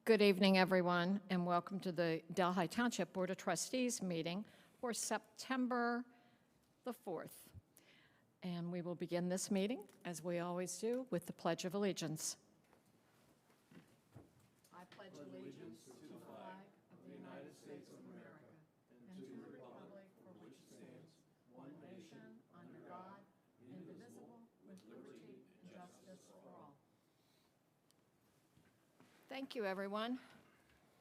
Good evening, everyone, and welcome to the Delhi Township Board of Trustees meeting for September the 4th. And we will begin this meeting, as we always do, with the Pledge of Allegiance. I pledge allegiance to the flag of the United States of America and to the republic for which it stands, one nation, under God, indivisible, with liberty and justice for all. Thank you, everyone.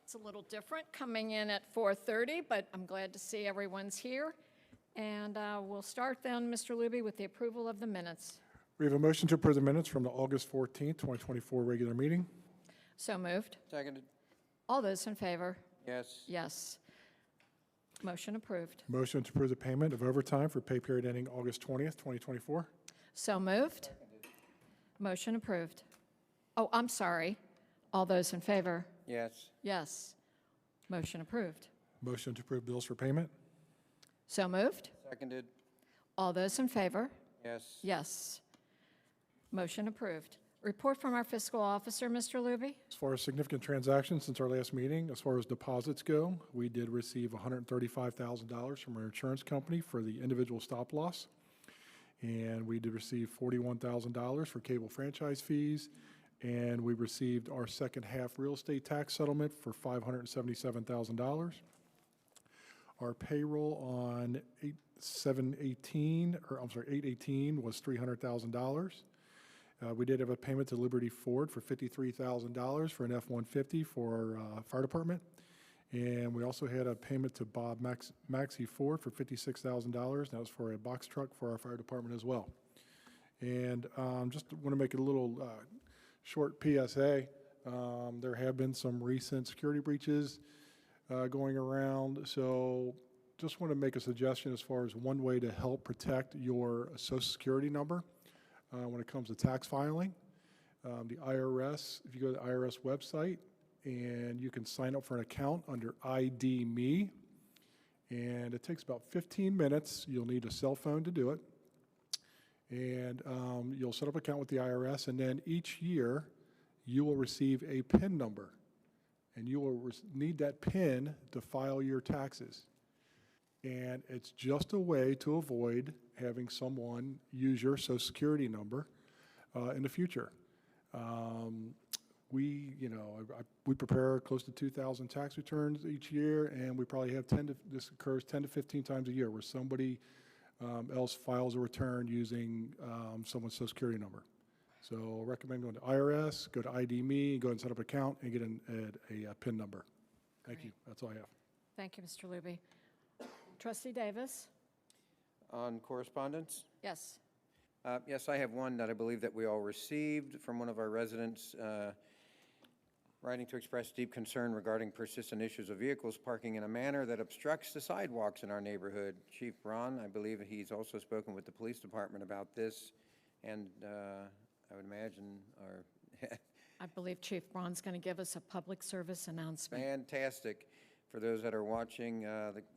It's a little different coming in at 4:30, but I'm glad to see everyone's here. And we'll start then, Mr. Luby, with the approval of the minutes. We have a motion to approve the minutes from the August 14th, 2024 regular meeting. So moved. Seconded. All those in favor? Yes. Yes. Motion approved. Motion to approve the payment of overtime for pay period ending August 20th, 2024. So moved. Motion approved. Oh, I'm sorry. All those in favor? Yes. Yes. Motion approved. Motion to approve bills for payment. So moved. Seconded. All those in favor? Yes. Yes. Motion approved. Report from our fiscal officer, Mr. Luby. As far as significant transactions since our last meeting, as far as deposits go, we did receive $135,000 from our insurance company for the individual stop loss. And we did receive $41,000 for cable franchise fees. And we received our second half real estate tax settlement for $577,000. Our payroll on 8/18 was $300,000. We did have a payment to Liberty Ford for $53,000 for an F-150 for our fire department. And we also had a payment to Bob Maxey Ford for $56,000. That was for a box truck for our fire department as well. And just want to make it a little short PSA. There have been some recent security breaches going around. So just want to make a suggestion as far as one way to help protect your Social Security number when it comes to tax filing. The IRS, if you go to the IRS website, and you can sign up for an account under ID Me, and it takes about 15 minutes. You'll need a cell phone to do it. And you'll set up an account with the IRS, and then each year you will receive a PIN number, and you will need that PIN to file your taxes. And it's just a way to avoid having someone use your Social Security number in the future. We prepare close to 2,000 tax returns each year, and we probably have this occurs 10 to 15 times a year where somebody else files a return using someone's Social Security number. So I recommend going to IRS, go to ID Me, go and set up an account, and get a PIN number. Thank you. That's all I have. Thank you, Mr. Luby. Trustee Davis? On correspondence? Yes. Yes, I have one that I believe that we all received from one of our residents writing to express deep concern regarding persistent issues of vehicles parking in a manner that obstructs the sidewalks in our neighborhood. Chief Braun, I believe he's also spoken with the police department about this, and I would imagine I believe Chief Braun's going to give us a public service announcement. Fantastic. For those that are watching,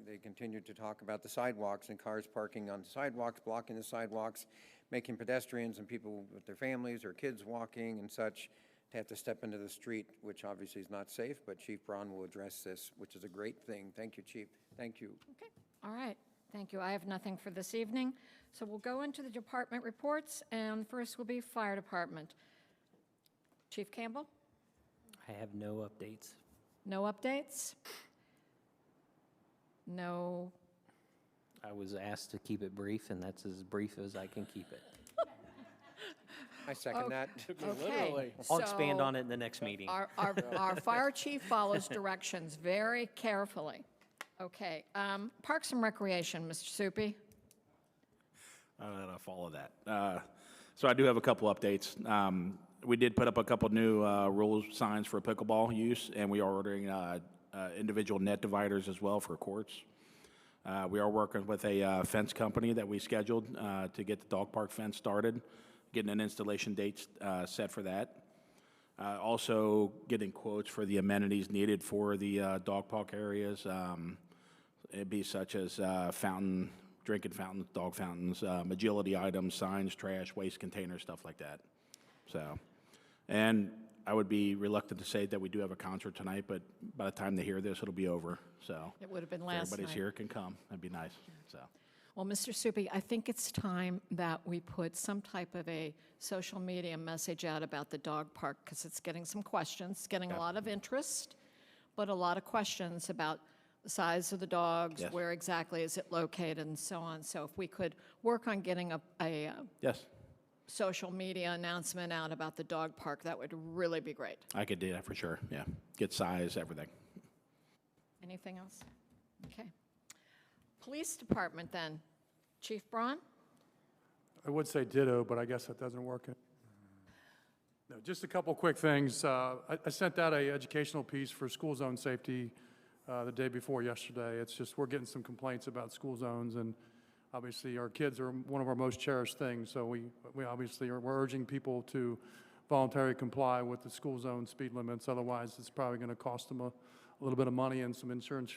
they continue to talk about the sidewalks and cars parking on the sidewalks, blocking the sidewalks, making pedestrians and people with their families or kids walking and such to have to step into the street, which obviously is not safe, but Chief Braun will address this, which is a great thing. Thank you, Chief. Thank you. Okay. All right. Thank you. I have nothing for this evening. So we'll go into the department reports, and first will be Fire Department. Chief Campbell? I have no updates. No updates? No. I was asked to keep it brief, and that's as brief as I can keep it. I second that. Okay. I'll expand So on it in the next meeting. Our fire chief follows directions very carefully. Okay. Parks and Recreation, Mr. Soupy. And I follow that. So I do have a couple updates. We did put up a couple new rules signs for pickleball use, and we are ordering individual net dividers as well for courts. We are working with a fence company that we scheduled to get the dog park fence started, getting an installation date set for that. Also getting quotes for the amenities needed for the dog park areas. It'd be such as drinking fountains, dog fountains, agility items, signs, trash, waste containers, stuff like that. So, and I would be reluctant to say that we do have a concert tonight, but by the time they hear this, it'll be over, so. It would have been If last everybody's night. here, can come, that'd be nice, so. Well, Mr. Supi, I think it's time that we put some type of a social media message out about the dog park, because it's getting some questions, it's getting a lot of interest, but a lot of questions about the size of the dogs, Yes. where exactly is it located, and so on. So if we could work on getting a Yes, social media announcement out about the dog park, that would really be great. I could do that for sure, yeah. Get size, everything. Anything else? Okay. Police Department then. Chief Braun? I would say ditto, but I guess that doesn't work. No, just a couple quick things. I sent out a educational piece for school zone safety the day before yesterday. It's just, we're getting some complaints about school zones, and obviously our kids are one of our most cherished things, so we obviously we're urging people to voluntarily comply with the school zone speed limits. Otherwise, it's probably going to cost them a little bit of money, and some insurance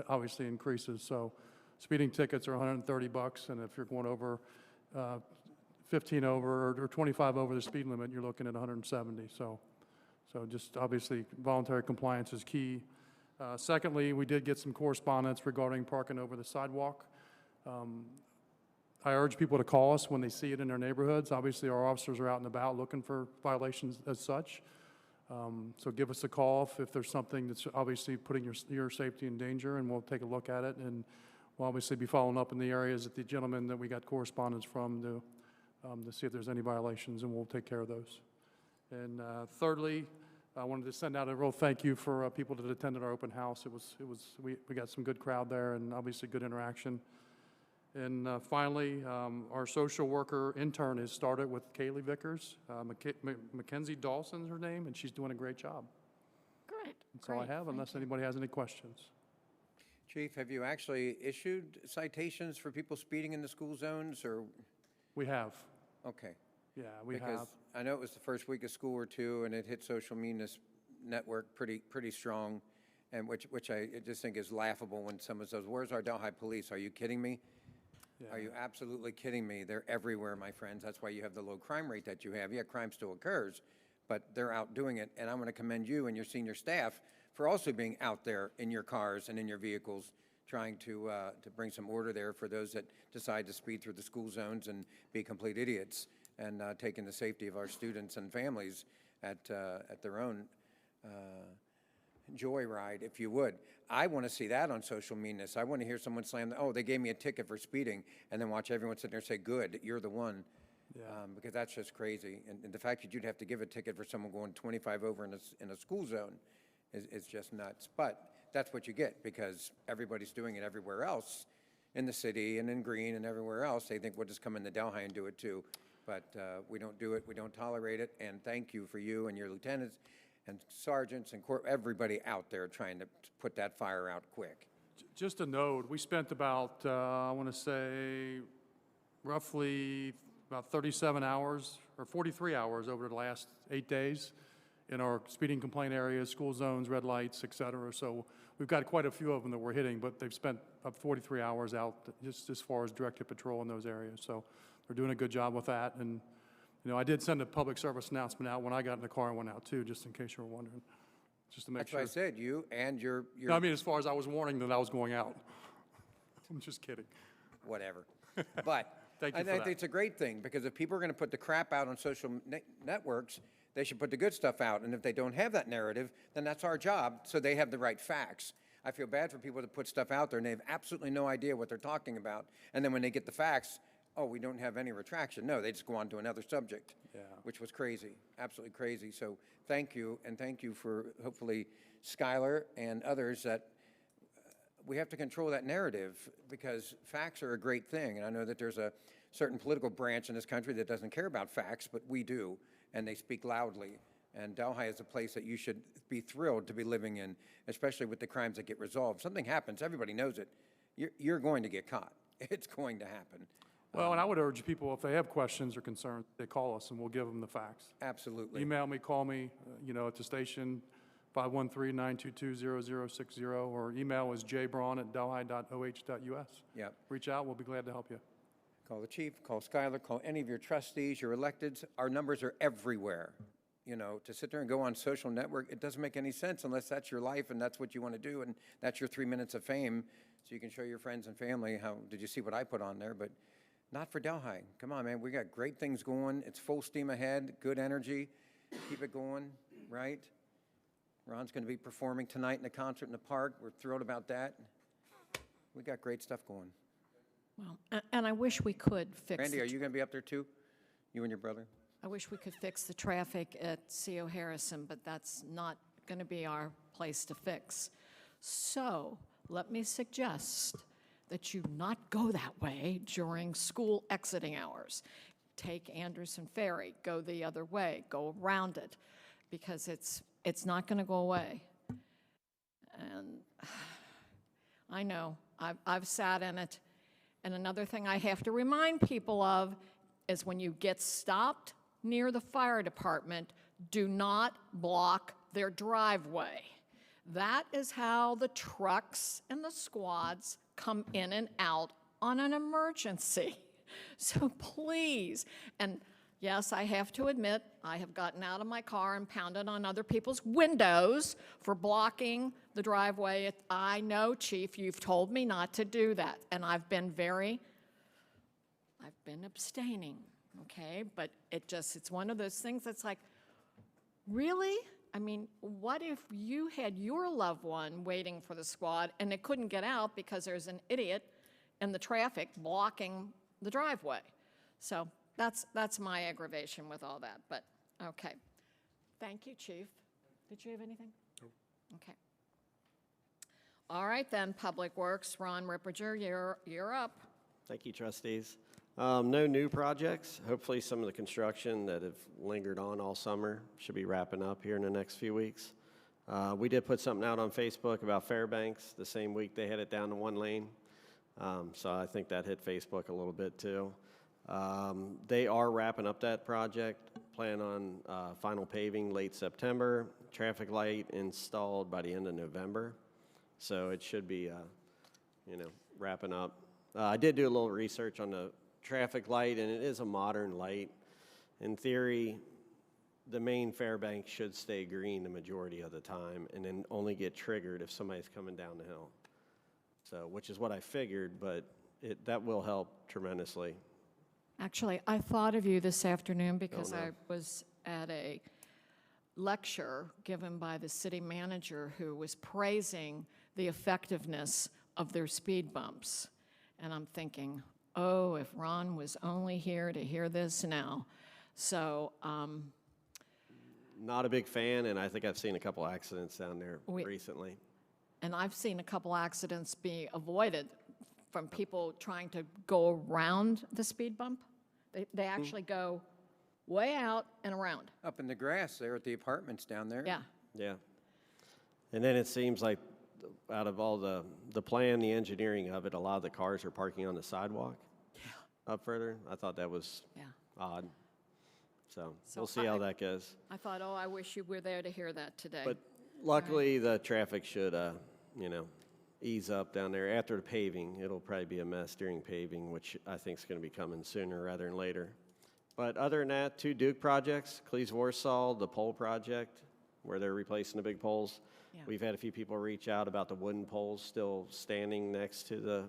obviously increases. So speeding tickets are $130, and if you're going over 15 over or 25 over the speed limit, you're looking at 170. So just obviously voluntary compliance is key. Secondly, we did get some correspondence regarding parking over the sidewalk. I urge people to call us when they see it in their neighborhoods. Obviously, our officers are out and about looking for violations as such. So give us a call if there's something that's obviously putting your safety in danger, and we'll take a look at it. And we'll obviously be following up in the areas that the gentleman that we got correspondence from to see if there's any violations, and we'll take care of those. And thirdly, I wanted to send out a real thank you for people that attended our open house. We got some good crowd there, and obviously good interaction. And finally, our social worker intern has started with Kaylee Vickers. Mackenzie Dawson's her name, and she's doing a great job. Great. That's all I have, unless anybody has any questions. Chief, have you actually issued citations for people speeding in the school zones, or? We have. Okay. Yeah, we have. Because I know it was the first week of school or two, and it hit social media network pretty strong, and which I just think is laughable when someone says, "Where's our Delhi police?" Are you kidding me? Yeah. Are you absolutely kidding me? They're everywhere, my friends. That's why you have the low crime rate that you have. Yeah, crime still occurs, but they're out doing it. And I want to commend you and your senior staff for also being out there in your cars and in your vehicles, trying to bring some order there for those that decide to speed through the school zones and be complete idiots, and taking the safety of our students and families at their own joyride, if you would. I want to see that on social media. I want to hear someone slam, "Oh, they gave me a ticket for speeding," and then watch everyone sit there and say, "Good, you're the one." Yeah. Because that's just crazy. And the fact that you'd have to give a ticket for someone going 25 over in a school zone is just nuts. But that's what you get, because everybody's doing it everywhere else in the city and in Green and everywhere else. They think we'll just come into Delhi and do it too. But we don't do it. We don't tolerate it. And thank you for you and your lieutenants and sergeants and everybody out there trying to put that fire out quick. Just a note, we spent about, I want to say, roughly about 37 hours or 43 hours over the last 8 days in our speeding complaint areas, school zones, red lights, et cetera. So we've got quite a few of them that we're hitting, but they've spent up 43 hours out just as far as directed patrol in those areas. So they're doing a good job with that. And I did send a public service announcement out when I got in the car and went out too, just in case you were wondering, just to make That's sure. what I said, you and your No, I mean, as far as I was warning that I was going out. I'm just kidding. whatever. But Thank you I for think that. it's a great thing, because if people are going to put the crap out on social networks, they should put the good stuff out. And if they don't have that narrative, then that's our job, so they have the right facts. I feel bad for people that put stuff out there and they have absolutely no idea what they're talking about. And then when they get the facts, "Oh, we don't have any retraction." No, they just go on to another subject, Yeah. which was crazy, absolutely crazy. So thank you, and thank you for hopefully Skylar and others that we have to control that narrative, because facts are a great thing. And I know that there's a certain political branch in this country that doesn't care about facts, but we do, and they speak loudly. And Delhi is a place that you should be thrilled to be living in, especially with the crimes that get resolved. Something happens, everybody knows it. You're going to get caught. It's going to happen. Well, and I would urge people, if they have questions or concerns, they call us and we'll give them the facts. Absolutely. Email me, call me, at the station, 513-922-0060, or email is jbraun@delhi.oh.us. Yep. Reach out, we'll be glad to help you. Call the chief, call Skylar, call any of your trustees, your electeds. Our numbers are everywhere. you know, to sit there and go on social network, it doesn't make any sense unless that's your life and that's what you want to do and that's your 3 minutes of fame, so you can show your friends and family how, did you see what I put on there? But not for Delhi. Come on, man, we got great things going. It's full steam ahead, good energy. Keep it going, right? Ron's going to be performing tonight in a concert in the park. We're thrilled about that. We got great stuff going. Well, and I wish we could fix Randy, the are you going to be up there too? You and your brother? I wish we could fix the traffic at C.O. Harrison, but that's not going to be our place to fix. So let me suggest that you not go that way during school exiting hours. Take Anderson Ferry, go the other way, go around it, because it's not going to go away. And I know, I've sat in it. And another thing I have to remind people of is when you get stopped near the fire department, do not block their driveway. That is how the trucks and the squads come in and out on an emergency. So please, and yes, I have to admit, I have gotten out of my car and pounded on other people's windows for blocking the driveway. I know, Chief, you've told me not to do that, and I've been abstaining, okay? But it's one of those things that's like, really? I mean, what if you had your loved one waiting for the squad and it couldn't get out because there's an idiot in the traffic blocking the driveway? So that's my aggravation with all that, but okay. Thank you, Chief. Did you have anything? No. Okay. All right then, Public Works, Ron Ripperger, you're up. Thank you, trustees. No new projects. Hopefully some of the construction that have lingered on all summer should be wrapping up here in the next few weeks. We did put something out on Facebook about Fairbanks the same week they had it down to 1 lane. So I think that hit Facebook a little bit too. They are wrapping up that project, plan on final paving late September, traffic light installed by the end of November. So it should be, wrapping up. I did do a little research on the traffic light, and it is a modern light. In theory, the main Fairbanks should stay green the majority of the time and then only get triggered if somebody's coming down the hill. So, which is what I figured, but that will help tremendously. Actually, I thought of you this afternoon because no. I was at a lecture given by the city manager who was praising the effectiveness of their speed bumps. And I'm thinking, oh, if Ron was only here to hear this now. So, Not a big fan, and I think I've seen a couple accidents down there recently. And I've seen a couple accidents be avoided from people trying to go around the speed bump. They actually go way out and around. Up in the grass there at the apartments down there. Yeah. Yeah. And then it seems like out of all the plan, the engineering of it, a lot of the cars are parking on the sidewalk up further. I thought that was odd. So we'll see how that goes. I thought, oh, I wish you were there to hear that today. But luckily, the traffic should, ease up down there. After the paving, it'll probably be a mess during paving, which I think is going to be coming sooner rather than later. But other than that, 2 Duke projects, Cleves-Warsaw, the pole project, where they're replacing the big poles. Yeah. We've had a few people reach out about the wooden poles still standing next to the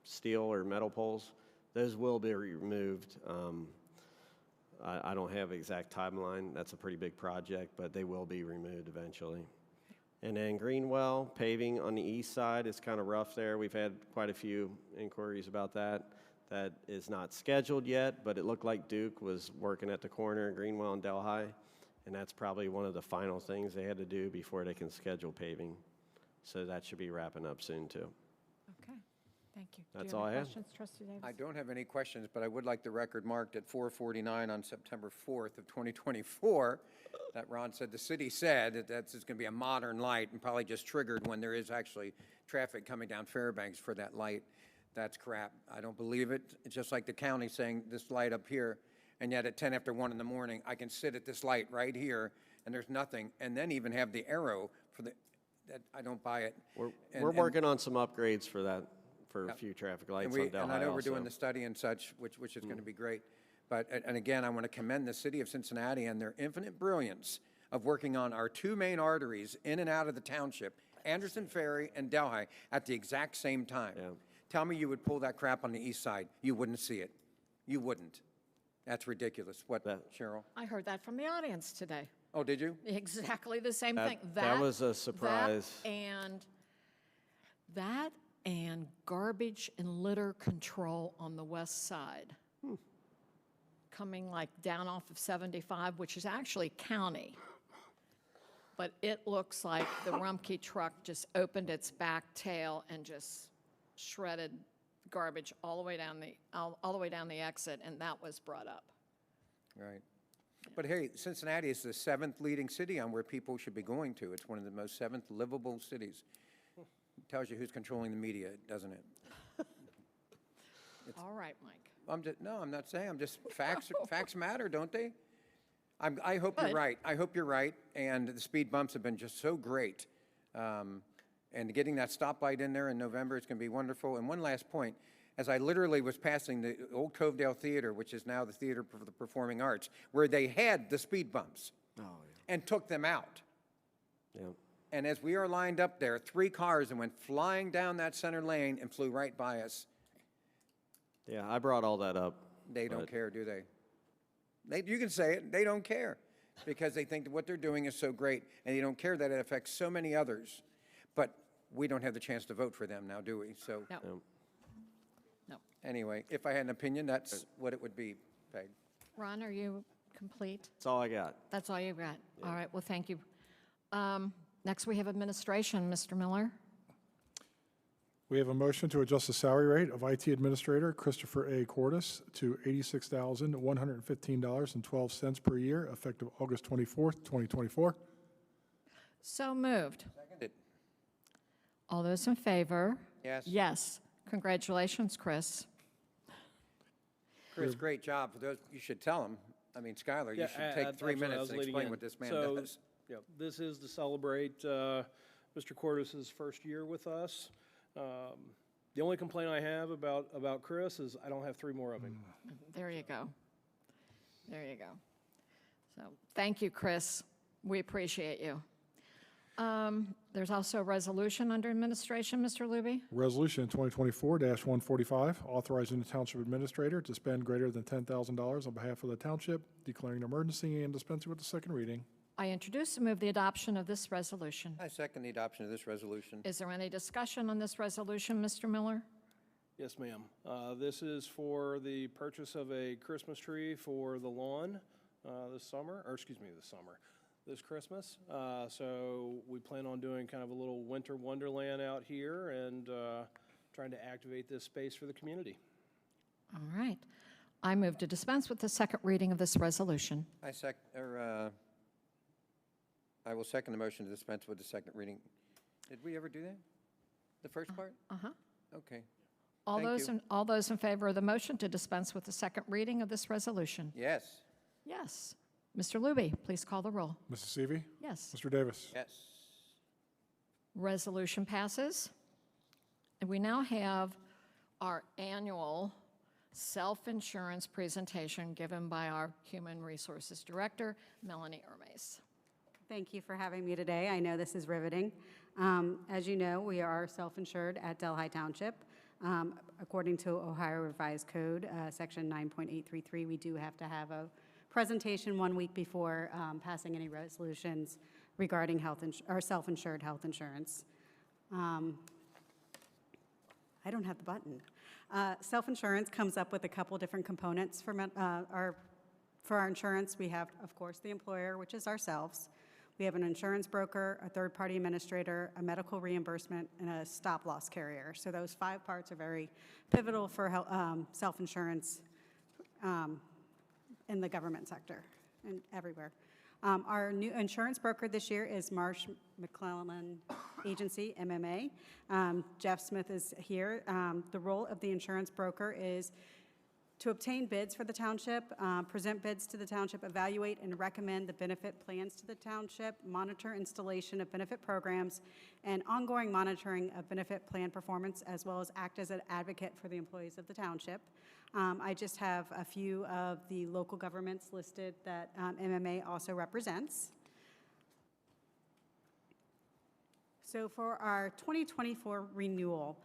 steel or metal poles. Those will be removed. I don't have an exact timeline. That's a pretty big project, but they will be removed eventually. And then Greenwell paving on the east side is kind of rough there. We've had quite a few inquiries about that. That is not scheduled yet, but it looked like Duke was working at the corner of Greenwell and Delhi, and that's probably one of the final things they had to do before they can schedule paving. So that should be wrapping up soon too. Okay, thank you. That's Do you all have I any have. questions, Trustee Davis? I don't have any questions, but I would like the record marked at 4:49 on September 4th of 2024, that Ron said, the city said that that's going to be a modern light and probably just triggered when there is actually traffic coming down Fairbanks for that light. That's crap. I don't believe it. It's just like the county saying this light up here, and yet at 10 after 1 in the morning, I can sit at this light right here, and there's nothing, and then even have the arrow for that. I don't buy it. We're working on some upgrades for that, for a few traffic lights on Delhi And I know we're doing also. the study and such, which is going to be great. But, and again, I want to commend the city of Cincinnati and their infinite brilliance of working on our two main arteries in and out of the township, Anderson Ferry and Delhi, at the exact same time. Yeah. Tell me you would pull that crap on the east side. You wouldn't see it. You wouldn't. That's ridiculous. What, Cheryl? I heard that from the audience today. Oh, did you? Exactly the same thing. That was a surprise. That and garbage and litter control on the west side. Coming like down off of 75, which is actually county. But it looks like the Rumpke truck just opened its back tail and just shredded garbage all the way down the exit, and that was brought up. Right. But hey, Cincinnati is the 7th leading city on where people should be going to. It's one of the most 7th livable cities. Tells you who's controlling the media, doesn't it? All right, Mike. I'm not saying, I'm just, facts matter, don't they? I hope you're Good. right. I hope you're right, and the speed bumps have been just so great. And getting that stoplight in there in November is going to be wonderful. And one last point, as I literally was passing the old Covedale Theater, which is now the Theater for the Performing Arts, where they had the speed bumps and took them out. Yeah. And as we are lined up there, 3 cars and went flying down that center lane and flew right by us. Yeah, I brought all that up. They don't care, do they? You can say it, they don't care, because they think that what they're doing is so great, and they don't care that it affects so many others. But we don't have the chance to vote for them now, do we? So No. No. anyway, if I had an opinion, that's what it would be, Peg. Ron, are you complete? That's all I got. That's all you've got? All right, well, thank you. Next, we have administration, Mr. Miller. We have a motion to adjust the salary rate of IT Administrator Christopher A. Cordis to $86,115.12 per year, effective August 24th, 2024. So moved. Seconded. All those in favor? Yes. Yes. Congratulations, Chris. Chris, great job. For those, you should tell them. I mean, Skylar, you should take 3 minutes and explain what this man does. Yeah, this is to celebrate Mr. Cordis's first year with us. The only complaint I have about Chris is I don't have 3 more of him. There you go. There you go. So, thank you, Chris. We appreciate you. There's also a resolution under administration, Mr. Luby. Resolution 2024-145, authorizing the Township Administrator to spend greater than $10,000 on behalf of the Township, declaring an emergency and dispensing with the second reading. I introduce and move the adoption of this resolution. I second the adoption of this resolution. Is there any discussion on this resolution, Mr. Miller? Yes, ma'am. This is for the purchase of a Christmas tree for the lawn this Christmas. So we plan on doing kind of a little winter wonderland out here and trying to activate this space for the community. All right. I move to dispense with the second reading of this resolution. I will second the motion to dispense with the second reading. Did we ever do that? The first part? Uh-huh. Okay. All Thank those you. all those in favor of the motion to dispense with the second reading of this resolution? Yes. Yes. Mr. Luby, please call the roll. Mrs. Seavey. Yes. Mr. Davis. Yes. Resolution passes. And we now have our annual self-insurance presentation given by our Human Resources Director, Melanie Ermes. Thank you for having me today. I know this is riveting. As you know, we are self-insured at Delhi Township. According to Ohio Revised Code, Section 9.833, we do have to have a presentation 1 week before passing any resolutions regarding self-insured health insurance. I don't have the button. Self-insurance comes up with a couple different components for our insurance. We have, of course, the employer, which is ourselves. We have an insurance broker, a third-party administrator, a medical reimbursement, and a stop-loss carrier. So those 5 parts are very pivotal for self-insurance in the government sector and everywhere. Our new insurance broker this year is Marsh McClellan Agency, MMA. Jeff Smith is here. The role of the insurance broker is to obtain bids for the township, present bids to the township, evaluate and recommend the benefit plans to the township, monitor installation of benefit programs, and ongoing monitoring of benefit plan performance, as well as act as an advocate for the employees of the township. I just have a few of the local governments listed that MMA also represents. So for our 2024 renewal,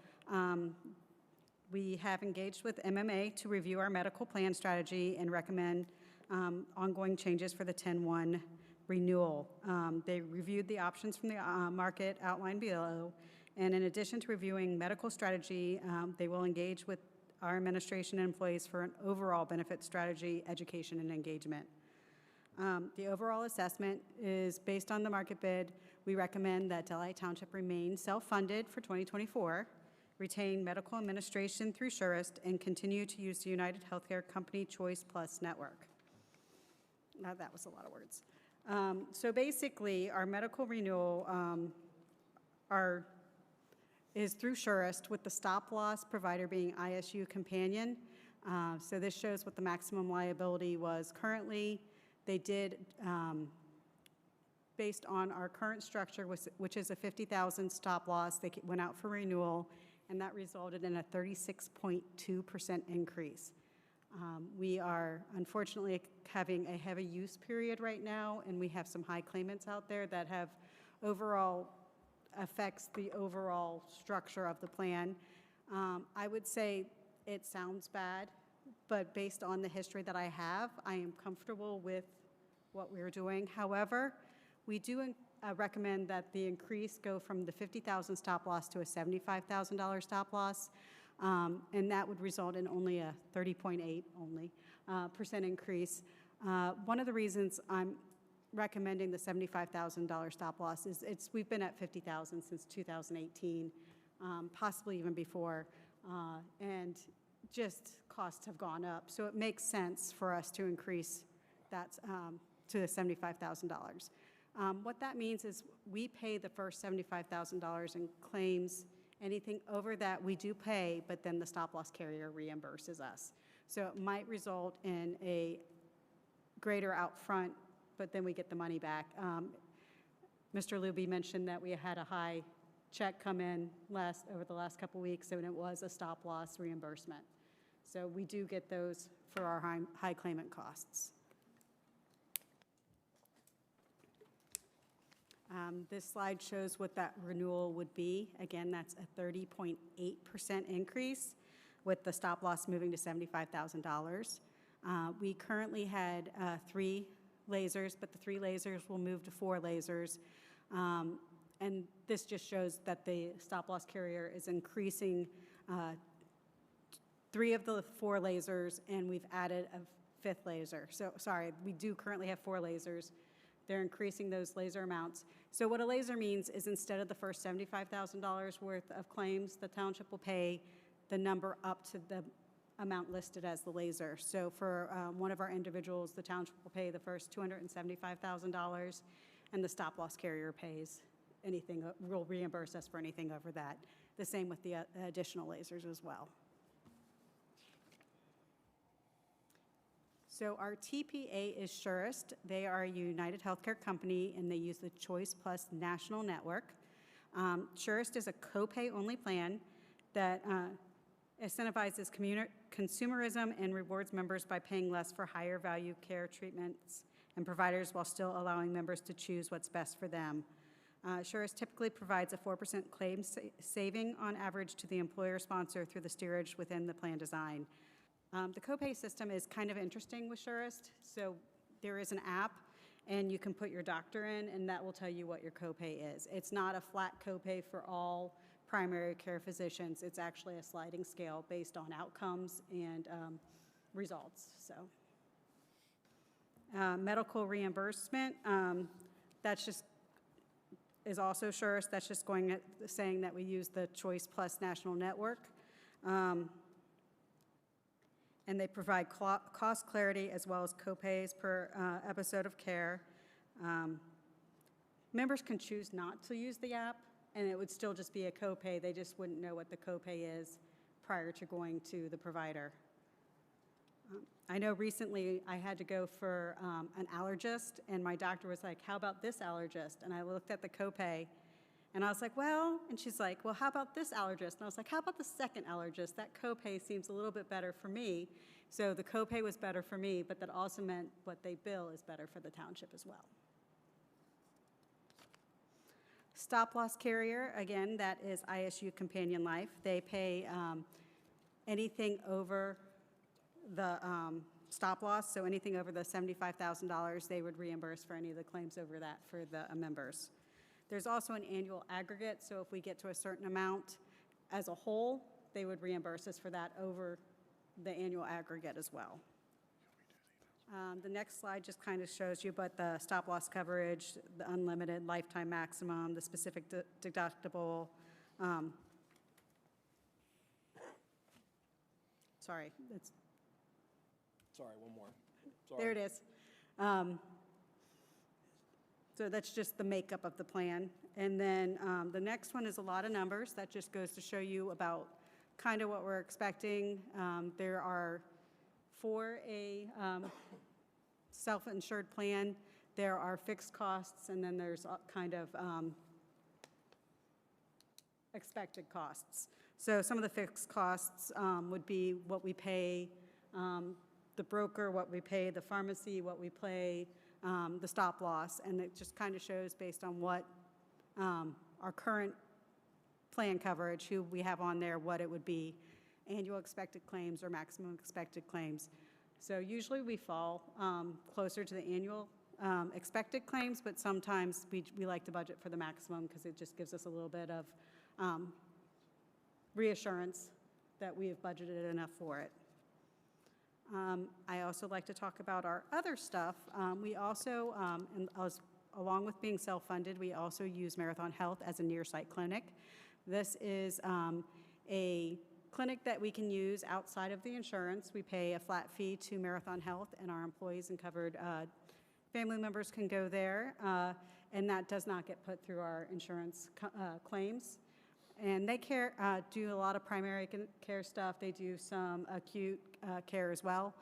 we have engaged with MMA to review our medical plan strategy and recommend ongoing changes for the 10-1 renewal. They reviewed the options from the market outlined below, and in addition to reviewing medical strategy, they will engage with our administration and employees for an overall benefit strategy, education, and engagement. The overall assessment is based on the market bid. We recommend that Delhi Township remain self-funded for 2024, retain medical administration through Surest, and continue to use the United Healthcare Company Choice Plus network. Now, that was a lot of words. So basically, our medical renewal is through Surest, with the stop-loss provider being ISU Companion. So this shows what the maximum liability was currently. They did, based on our current structure, which is a $50,000 stop-loss, they went out for renewal, and that resulted in a 36.2% increase. We are unfortunately having a heavy use period right now, and we have some high claimants out there that have overall affects the overall structure of the plan. I would say it sounds bad, but based on the history that I have, I am comfortable with what we're doing. However, we do recommend that the increase go from the $50,000 stop loss to a $75,000 stop loss, and that would result in only a 30.8% increase. One of the reasons I'm recommending the $75,000 stop loss is we've been at $50,000 since 2018, possibly even before, and just costs have gone up. So it makes sense for us to increase that to $75,000. What that means is we pay the first $75,000 in claims. Anything over that we do pay, but then the stop-loss carrier reimburses us. So it might result in a greater upfront, but then we get the money back. Mr. Luby mentioned that we had a high check come in over the last couple weeks, and it was a stop-loss reimbursement. So we do get those for our high claimant costs. This slide shows what that renewal would be. Again, that's a 30.8% increase, with the stop loss moving to $75,000. We currently had 3 lasers, but the 3 lasers will move to 4 lasers. And this just shows that the stop loss carrier is increasing 3 of the 4 lasers, and we've added a 5th laser. So, sorry, we do currently have 4 lasers. They're increasing those laser amounts. So what a laser means is instead of the first $75,000 worth of claims, the township will pay the number up to the amount listed as the laser. So for one of our individuals, the township will pay the first $275,000, and the stop-loss carrier pays anything, will reimburse us for anything over that. The same with the additional lasers as well. So our TPA is Surest. They are a United Healthcare company, and they use the Choice Plus national network. Surest is a copay-only plan that incentivizes consumerism and rewards members by paying less for higher value care treatments and providers while still allowing members to choose what's best for them. Surest typically provides a 4% claim saving on average to the employer sponsor through the steerage within the plan design. The copay system is kind of interesting with Surest. So there is an app, and you can put your doctor in, and that will tell you what your copay is. It's not a flat copay for all primary care physicians. It's actually a sliding scale based on outcomes and results. So medical reimbursement, that's just is also Surest. That's just saying that we use the Choice Plus national network. And they provide cost clarity as well as copays per episode of care. Members can choose not to use the app, and it would still just be a copay. They just wouldn't know what the copay is prior to going to the provider. I know recently I had to go for an allergist, and my doctor was like, how about this allergist? And I looked at the copay, And I was like, well, and she's like, well, how about this allergist? And I was like, how about the second allergist? That copay seems a little bit better for me. So the copay was better for me, but that also meant what they bill is better for the township as well. Stop loss carrier, again, that is ISU Companion Life. They pay anything over the stop loss, so anything over the $75,000, they would reimburse for any of the claims over that for the members. There's also an annual aggregate, so if we get to a certain amount as a whole, they would reimburse us for that over the annual aggregate as well. The next slide just kind of shows you, but the stop loss coverage, the unlimited lifetime maximum, the specific deductible. Sorry, it's, Sorry, one more. there it is. So that's just the makeup of the plan. And then the next one is a lot of numbers. That just goes to show you about kind of what we're expecting. There are, for a self-insured plan, there are fixed costs, and then there's kind of expected costs. So some of the fixed costs would be what we pay the broker, what we pay the pharmacy, what we pay the stop loss, and it just kind of shows based on what our current plan coverage, who we have on there, what it would be, annual expected claims or maximum expected claims. So usually we fall closer to the annual expected claims, but sometimes we like to budget for the maximum because it just gives us a little bit of reassurance that we have budgeted enough for it. I also like to talk about our other stuff. We also, along with being self-funded, we also use Marathon Health as a near-site clinic. This is a clinic that we can use outside of the insurance. We pay a flat fee to Marathon Health, and our employees and covered family members can go there, and that does not get put through our insurance claims. And they do a lot of primary care stuff. They do some acute care as well.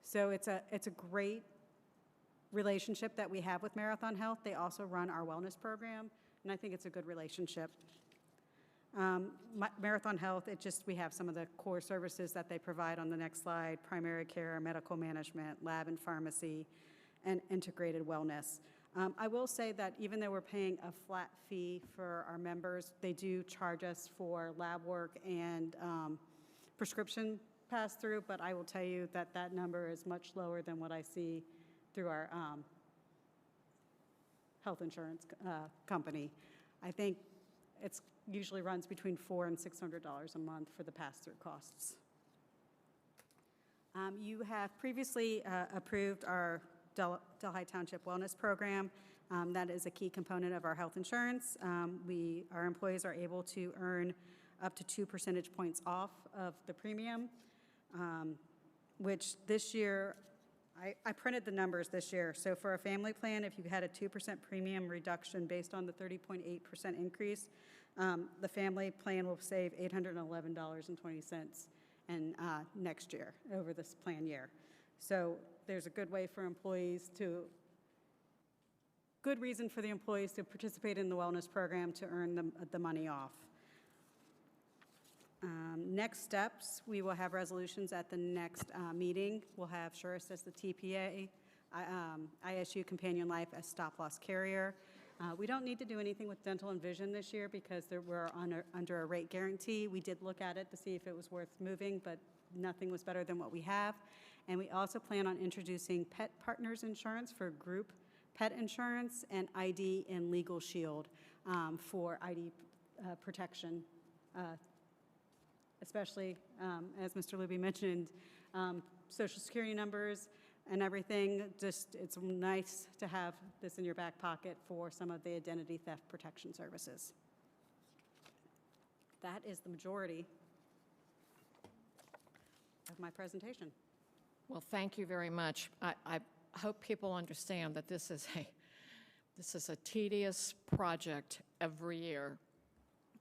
So it's a great relationship that we have with Marathon Health. They also run our wellness program, and I think it's a good relationship. Marathon Health, we have some of the core services that they provide on the next slide: primary care, medical management, lab and pharmacy, and integrated wellness. I will say that even though we're paying a flat fee for our members, they do charge us for lab work and prescription pass-through, but I will tell you that that number is much lower than what I see through our health insurance company. I think it usually runs between $400 and $600 a month for the pass-through costs. You have previously approved our Delhi Township Wellness Program. That is a key component of our health insurance. Our employees are able to earn up to 2 percentage points off of the premium, which this year, I printed the numbers this year. So for a family plan, if you had a 2% premium reduction based on the 30.8% increase, the family plan will save $811.20 next year over this plan year. So there's a good way for employees good reason for the employees to participate in the wellness program to earn the money off. Next steps, we will have resolutions at the next meeting. We'll have Surest as the TPA, ISU Companion Life as stop-loss carrier. We don't need to do anything with dental and vision this year because we're under a rate guarantee. We did look at it to see if it was worth moving, but nothing was better than what we have. And we also plan on introducing pet partners insurance for group pet insurance and ID and Legal Shield for ID protection, especially, as Mr. Luby mentioned, Social Security numbers and everything. Just, it's nice to have this in your back pocket for some of the identity theft protection services. That is the majority of my presentation. Well, thank you very much. I hope people understand that this is a tedious project every year,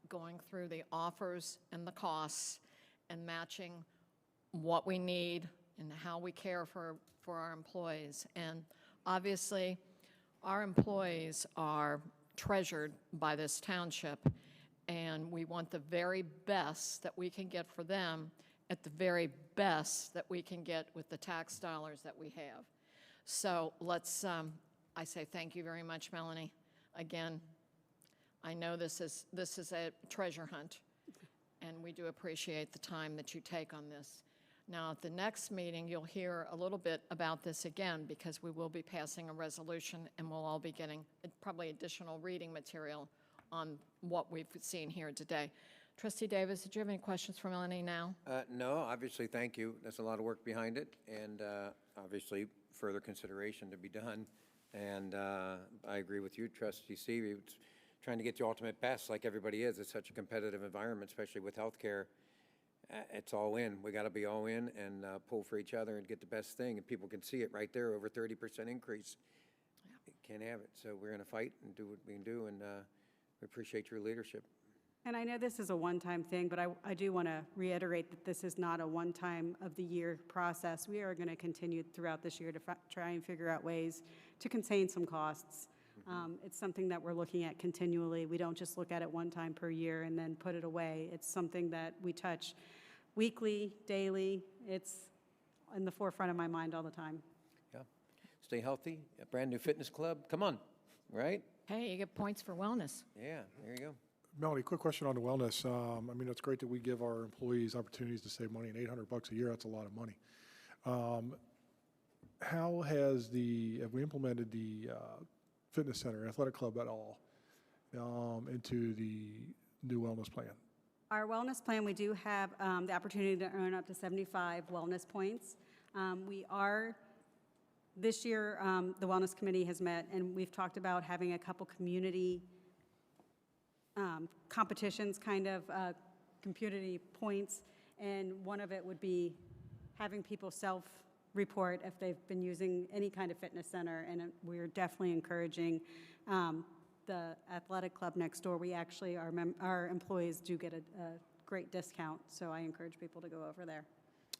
going through the offers and the costs and matching what we need and how we care for our employees. And obviously, our employees are treasured by this township, and we want the very best that we can get for them at the very best that we can get with the tax dollars that we have. So let's, I say thank you very much, Melanie. Again, I know this is a treasure hunt, and we do appreciate the time that you take on this. Now, at the next meeting, you'll hear a little bit about this again, because we will be passing a resolution, and we'll all be getting probably additional reading material on what we've seen here today. Trustee Davis, did you have any questions for Melanie now? No, obviously, thank you. There's a lot of work behind it, and obviously, further consideration to be done. And I agree with you, Trustee C. It's trying to get the ultimate best, like everybody is. It's such a competitive environment, especially with healthcare. It's all in. We got to be all in and pull for each other and get the best thing. And people can see it right there, over 30% increase. Can't have it. So we're going to fight and do what we can do, and we appreciate your leadership. And I know this is a one-time thing, but I do want to reiterate that this is not a one-time of the year process. We are going to continue throughout this year to try and figure out ways to contain some costs. It's something that we're looking at continually. We don't just look at it one time per year and then put it away. It's something that we touch weekly, daily. It's in the forefront of my mind all the time. Yeah. Stay healthy. A brand new fitness club. Come on, right? Hey, you get points for wellness. Yeah, there you go. Melanie, quick question on the wellness. I mean, it's great that we give our employees opportunities to save money, and $800 a year, that's a lot of money. How have we implemented the fitness center, athletic club at all into the new wellness plan? Our wellness plan, we do have the opportunity to earn up to 75 wellness points. This year, the Wellness Committee has met, and we've talked about having a couple community competitions, kind of community points, and one of it would be having people self-report if they've been using any kind of fitness center, and we're definitely encouraging the athletic club next door. We actually, our employees do get a great discount, so I encourage people to go over there.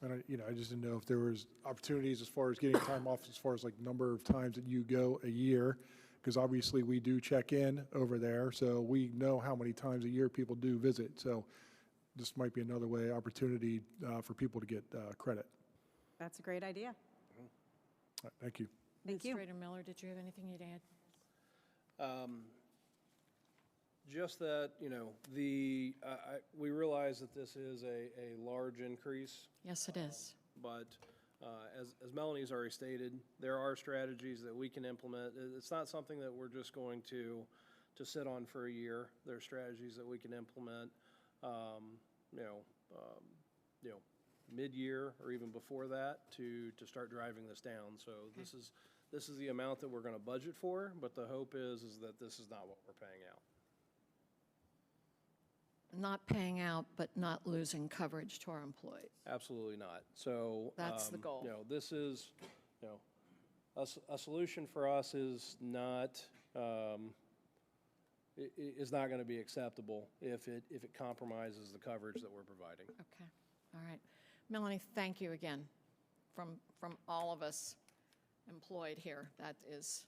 And I just didn't know if there was opportunities as far as getting time off, as far as like number of times that you go a year, because obviously we do check in over there, so we know how many times a year people do visit. So this might be another opportunity for people to get credit. That's a great idea. All right, thank you. Thank you. Administrator Miller, did you have anything you'd add? Just that, we realize that this is a large increase. Yes, it is. But as Melanie's already stated, there are strategies that we can implement. It's not something that we're just going to sit on for a year. There are strategies that we can implement, mid-year or even before that to start driving this down. So this is the amount that we're going to budget for, but the hope is that this is not what we're paying out. Not paying out, but not losing coverage to our employees. Absolutely not. So That's the goal. This is, a solution for us is not going to be acceptable if it compromises the coverage that we're providing. Okay, all right. Melanie, thank you again from all of us employed here. That is,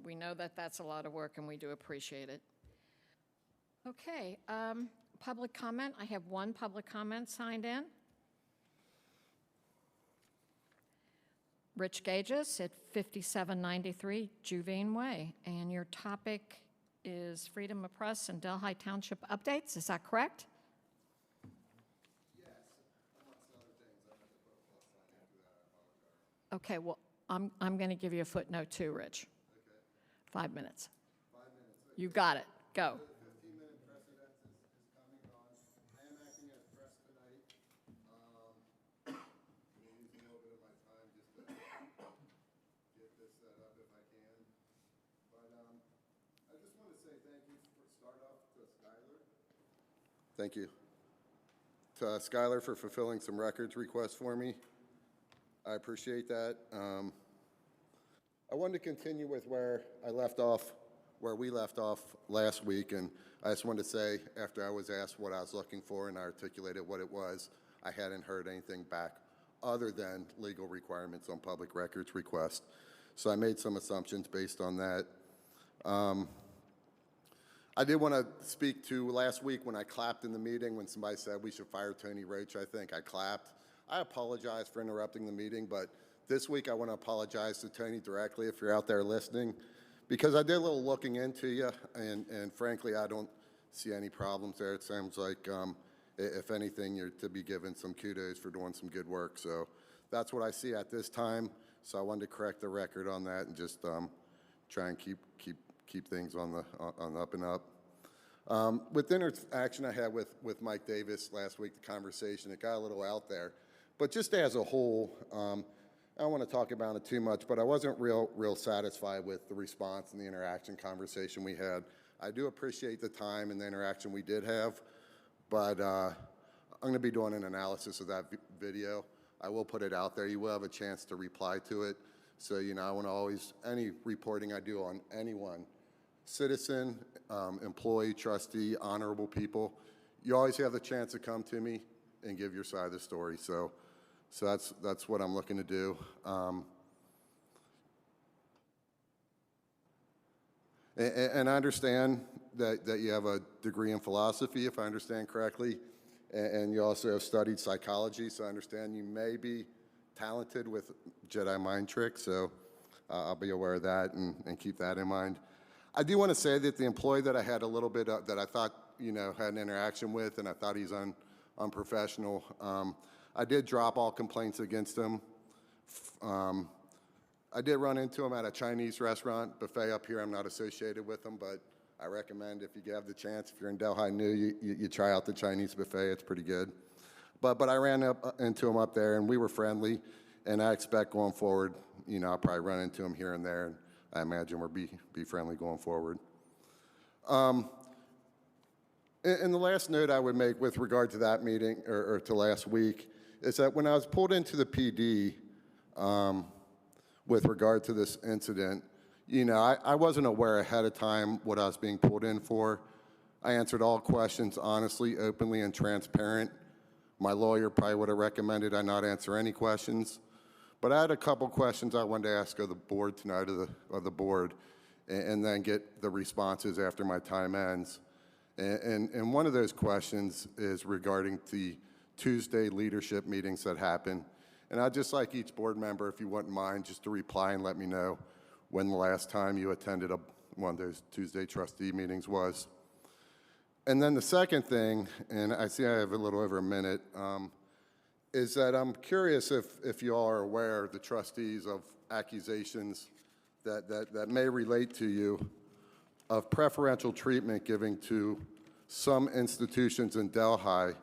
we know that that's a lot of work, and we do appreciate it. Okay, public comment. I have one public comment signed in. Rich Gages at 5793 Juvine Way, and your topic is freedom of press and Delhi Township updates. Is that correct? Yes, amongst other things. I have to put a plus sign after that. I apologize. Okay, well, I'm going to give you a footnote too, Rich. Okay. 5 minutes. 5 minutes. You got it. Go. The 15-minute precedence is coming on. I am acting as press tonight. I'm using a little bit of my time just to get this set up if I can. But I just want to say thank you for start off to Skylar. Thank you. To Skylar for fulfilling some records requests for me. I appreciate that. I wanted to continue with where we left off last week, and I just wanted to say, after I was asked what I was looking for and I articulated what it was, I hadn't heard anything back other than legal requirements on public records requests. So I made some assumptions based on that. I did want to speak to last week when I clapped in the meeting when somebody said we should fire Tony Roach. I think I clapped. I apologize for interrupting the meeting, but this week I want to apologize to Tony directly if you're out there listening, because I did a little looking into you, and frankly, I don't see any problems there. It sounds like, if anything, you're to be given some kudos for doing some good work. So that's what I see at this time. So I wanted to correct the record on that and just try and keep things on the up and up. With the interaction I had with Mike Davis last week, the conversation, it got a little out there. But just as a whole, I don't want to talk about it too much, but I wasn't real satisfied with the response and the interaction conversation we had. I do appreciate the time and the interaction we did have, but I'm going to be doing an analysis of that video. I will put it out there. You will have a chance to reply to it. So, you know, I want to always, any reporting I do on anyone, citizen, employee, trustee, honorable people, you always have the chance to come to me and give your side of the story. So that's what I'm looking to do. And I understand that you have a degree in philosophy, if I understand correctly, and you also have studied psychology, so I understand you may be talented with Jedi mind tricks, so I'll be aware of that and keep that in mind. I do want to say that the employee that I had a little bit of, that I thought, you know, had an interaction with, and I thought he's unprofessional, I did drop all complaints against him. I did run into him at a Chinese restaurant, buffet up here. I'm not associated with him, but I recommend if you have the chance, if you're in Delhi New, you try out the Chinese buffet. It's pretty good. But I ran into him up there, and we were friendly, and I expect going forward, you know, I'll probably run into him here and there, and I imagine we'll be friendly going forward. And the last note I would make with regard to that meeting, or to last week, is that when I was pulled into the PD with regard to this incident, you know, I wasn't aware ahead of time what I was being pulled in for. I answered all questions honestly, openly, and transparent. My lawyer probably would have recommended I not answer any questions. But I had a couple questions I wanted to ask of the board tonight, of the board, and then get the responses after my time ends. And one of those questions is regarding the Tuesday leadership meetings that happen. And I'd just like each board member, if you wouldn't mind, just to reply and let me know when the last time you attended one of those Tuesday trustee meetings was. And then the second thing, and I see I have a little over a minute, is that I'm curious if you all are aware, the trustees, of accusations that may relate to you of preferential treatment given to some institutions in Delhi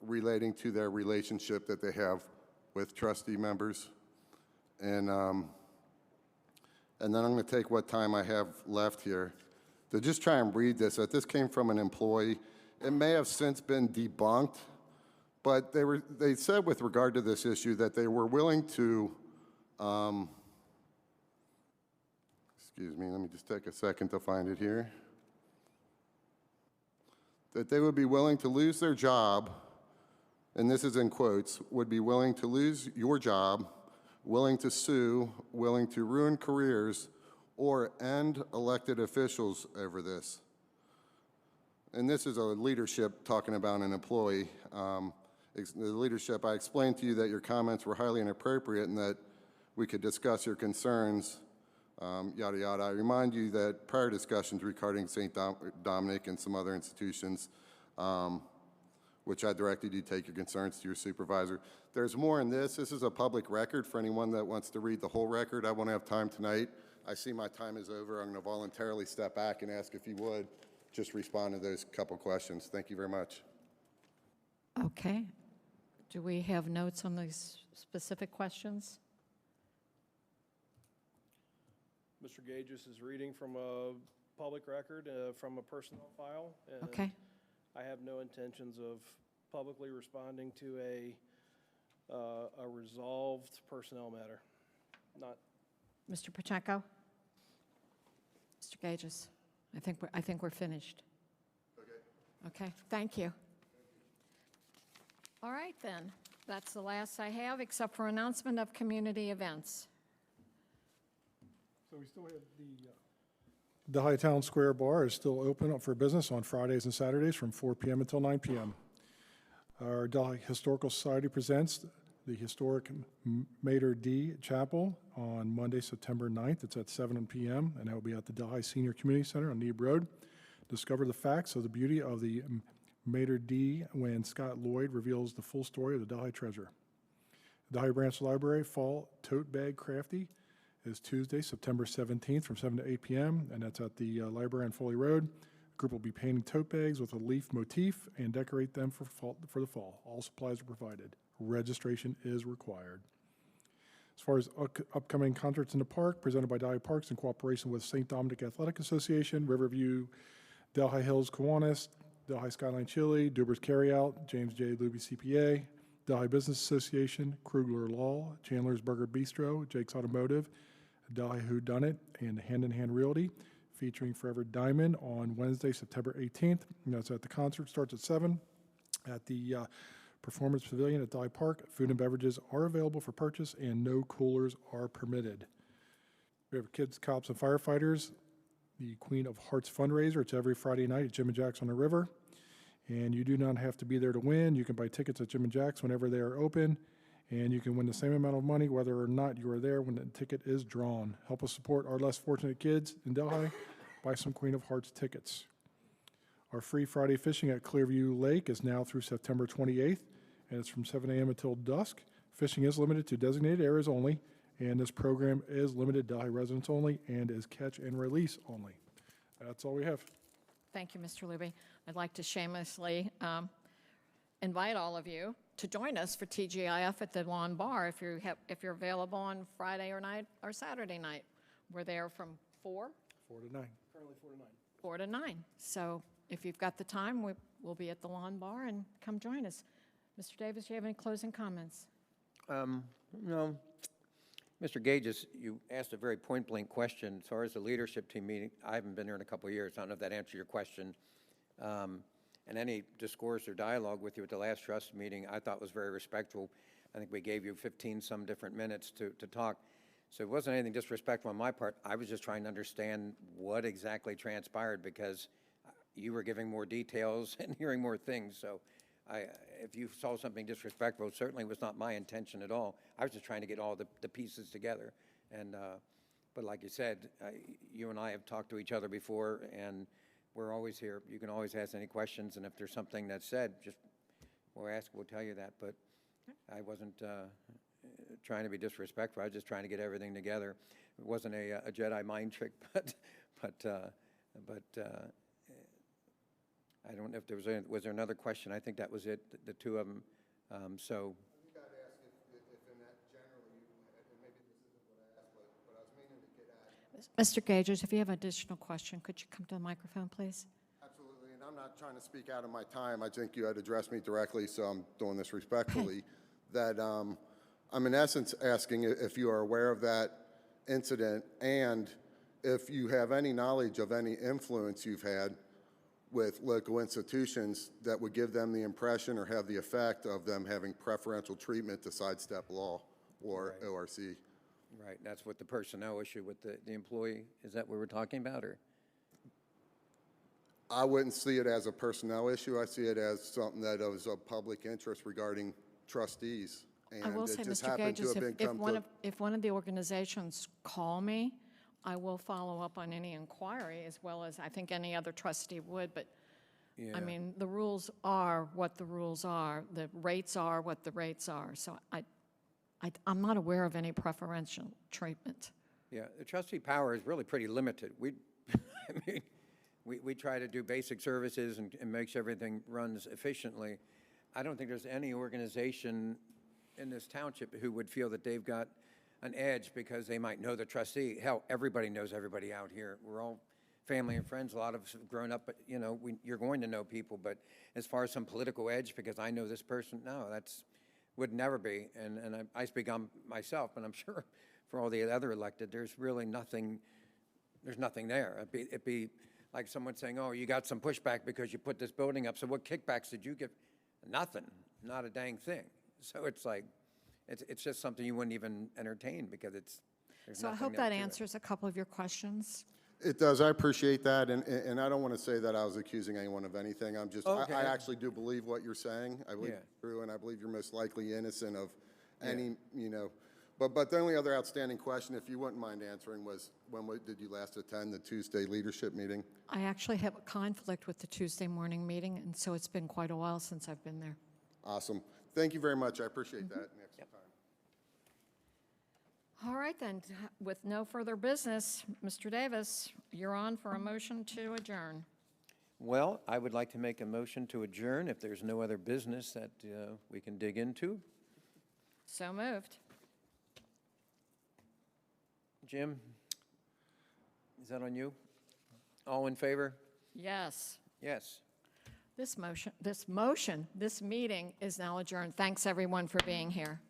relating to their relationship that they have with trustee members. And then I'm going to take what time I have left here to just try and read this. That this came from an employee. It may have since been debunked, but they said with regard to this issue that they were willing to, excuse me, let me just take a second to find it here, that they would be willing to lose their job, and this is in quotes, would be willing to lose your job, willing to sue, willing to ruin careers, or end elected officials over this. And this is a leadership talking about an employee. The leadership, I explained to you that your comments were highly inappropriate and that we could discuss your concerns, yada, yada. I remind you that prior discussions regarding St. Dominic and some other institutions, which I directed you to take your concerns to your supervisor. There's more in this. This is a public record for anyone that wants to read the whole record. I won't have time tonight. I see my time is over. I'm going to voluntarily step back and ask if you would just respond to those couple questions. Thank you very much. Okay. Do we have notes on these specific questions? Mr. Gages is reading from a public record, from a personnel file. And Okay. I have no intentions of publicly responding to a resolved personnel matter. Not. Mr. Pacheco? Mr. Gages? I think we're finished. Okay, thank you. All right, then. That's the last I have, except for announcement of community events. So we still have Delhi Town Square Bar is still open for business on Fridays and Saturdays from 4 p.m. until 9 p.m. Our Delhi Historical Society presents the historic Mater D Chapel on Monday, September 9th. It's at 7 p.m., and that will be at the Delhi Senior Community Center on Neeb Road. Discover the facts of the beauty of the Mater D when Scott Lloyd reveals the full story of the Delhi treasure. The Delhi Branch Library Fall Tote Bag Crafty is Tuesday, September 17th from 7 to 8 p.m., and that's at the library on Foley Road. The group will be painting tote bags with a leaf motif and decorate them for the fall. All supplies are provided. Registration is required. As far as upcoming concerts in the park, presented by Delhi Parks in cooperation with St. Dominic Athletic Association, Riverview, Delhi Hills Kiwanis, Delhi Skyline Chili, Duber's Carryout, James J. Luby CPA, Delhi Business Association, Krugler Law, Chandler's Burger Bistro, Jake's Automotive, Delhi Who Done It, and Hand in Hand Realty, featuring Forever Diamond on Wednesday, September 18th. And that's at the concert, starts at 7 at the Performance Pavilion at Delhi Park. Food and beverages are available for purchase, and no coolers are permitted. We have Kids, Cops, and Firefighters, the Queen of Hearts fundraiser. It's every Friday night at Jim and Jack's on the River. And you do not have to be there to win. You can buy tickets at Jim and Jack's whenever they are open. And you can win the same amount of money whether or not you are there when the ticket is drawn. Help us support our less fortunate kids in Delhi. Buy some Queen of Hearts tickets. Our free Friday fishing at Clearview Lake is now through September 28th, and it's from 7 a.m. until dusk. Fishing is limited to designated areas only, and this program is limited to Delhi residents only and is catch and release only. That's all we have. Thank you, Mr. Luby. I'd like to shamelessly invite all of you to join us for TGIF at the Lawn Bar if you're available on Friday or night or Saturday night. We're there from 4 to 9. Currently 4 to 9. 4 to 9. So if you've got the time, we'll be at the Lawn Bar, and come join us. Mr. Davis, do you have any closing comments? No. Mr. Gage, you asked a very point-blank question. As far as the leadership team meeting, I haven't been here in a couple of years. I don't know if that answered your question. And any discourse or dialogue with you at the last trust meeting, I thought was very respectful. I think we gave you 15-some different minutes to talk. So it wasn't anything disrespectful on my part. I was just trying to understand what exactly transpired, because you were giving more details and hearing more things. So if you saw something disrespectful, it certainly was not my intention at all. I was just trying to get all the pieces together. And but like you said, you and I have talked to each other before, and we're always here. You can always ask any questions, and if there's something that's said, just we'll ask, we'll tell you that. But I wasn't trying to be disrespectful. I was just trying to get everything together. It wasn't a Jedi mind trick, but I don't know if there was there another question? I think that was it, the two of them. So. I think I'd ask if in that generally, and maybe this isn't what I asked, but I was meaning to get at. Mr. Gagers, if you have an additional question, could you come to the microphone, please? Absolutely, and I'm not trying to speak out of my time. I think you had addressed me directly, so I'm doing this respectfully. That I'm in essence asking if you are aware of that incident, and if you have any knowledge of any influence you've had with local institutions that would give them the impression or have the effect of them having preferential treatment to sidestep law or Right. ORC. Right, that's what the personnel issue with the employee, is that what we're talking about, or? I wouldn't see it as a personnel issue. I see it as something that is of public interest regarding trustees. I will say, Mr. Gagers, if one of the organizations call me, I will follow up on any inquiry, as well as I think any other trustee would, but Yeah. I mean, the rules are what the rules are. The rates are what the rates are. So I'm not aware of any preferential treatment. Yeah, the trustee power is really pretty limited. I mean, we try to do basic services and make sure everything runs efficiently. I don't think there's any organization in this township who would feel that they've got an edge because they might know the trustee. Hell, everybody knows everybody out here. We're all family and friends. A lot of us have grown up, but you know, you're going to know people. But as far as some political edge, because I know this person, no, would never be. And I speak on myself, but I'm sure for all the other elected, there's really nothing. There's nothing there. It'd be like someone saying, "Oh, you got some pushback because you put this building up. So what kickbacks did you give?" Nothing. Not a dang thing. So it's like. It's just something you wouldn't even entertain because there's So I nothing hope there that to it. answers a couple of your questions. It does. I appreciate that, and I don't want to say that I was accusing anyone of anything. I'm just, Okay. I actually do believe what you're saying. I believe Yeah. it's true, and I believe you're most likely innocent of any, but the only other outstanding question, if you wouldn't mind answering, was did you last attend the Tuesday leadership meeting? I actually have a conflict with the Tuesday morning meeting, and so it's been quite a while since I've been there. Awesome. Thank you very much. I appreciate that. and the extra time. All right, then, with no further business, Mr. Davis, you're on for a motion to adjourn. Well, I would like to make a motion to adjourn if there's no other business that we can dig into. So moved. Jim, is that on you? All in favor? Yes. Yes. This meeting is now adjourned. Thanks, everyone, for being here.